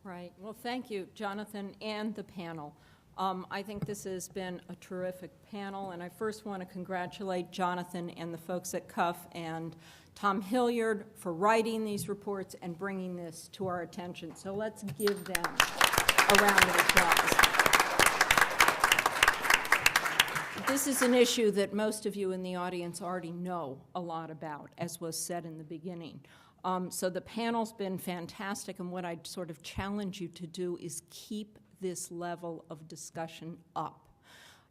Right. Well, thank you, Jonathan and the panel. I think this has been a terrific panel, and I first want to congratulate Jonathan and the folks at CUF and Tom Hilliard for writing these reports and bringing this to our attention. So let's give them a round of applause. This is an issue that most of you in the audience already know a lot about, as was said in the beginning. So the panel's been fantastic, and what I'd sort of challenge you to do is keep this level of discussion up.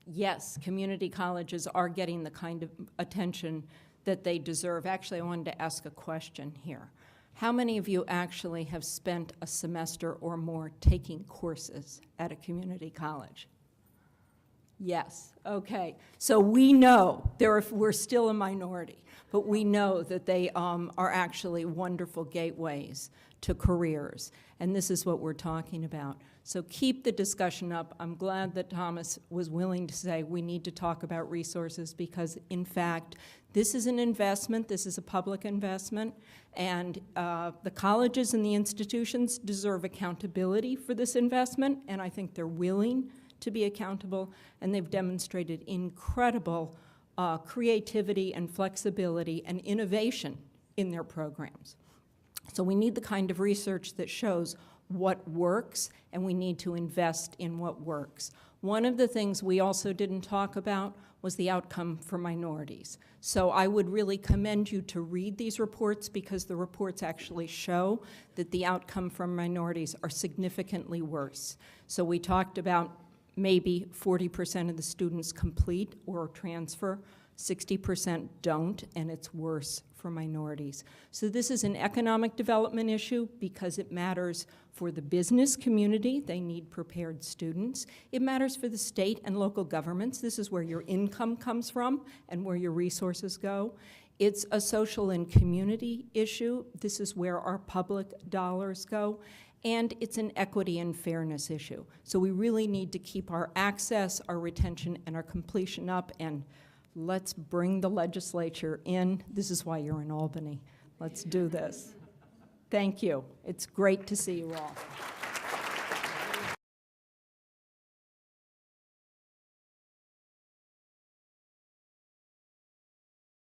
Yes, community colleges are getting the kind of attention that they deserve. Actually, I wanted to ask a question here. How many of you actually have spent a semester or more taking courses at a community college? Yes, okay. So we know, we're still a minority, but we know that they are actually wonderful gateways to careers, and this is what we're talking about. So keep the discussion up. I'm glad that Thomas was willing to say we need to talk about resources because, in fact, this is an investment, this is a public investment, and the colleges and the institutions deserve accountability for this investment, and I think they're willing to be accountable, and they've demonstrated incredible creativity and flexibility and innovation in their programs. So we need the kind of research that shows what works, and we need to invest in what works. One of the things we also didn't talk about was the outcome for minorities. So I would really commend you to read these reports because the reports actually show that the outcome for minorities are significantly worse. So we talked about maybe 40% of the students complete or transfer, 60% don't, and it's worse for minorities. So this is an economic development issue because it matters for the business community. They need prepared students. It matters for the state and local governments. This is where your income comes from and where your resources go. It's a social and community issue. This is where our public dollars go. And it's an equity and fairness issue. So we really need to keep our access, our retention, and our completion up, and let's bring the legislature in. This is why you're in Albany. Let's do this. Thank you. It's great to see you all.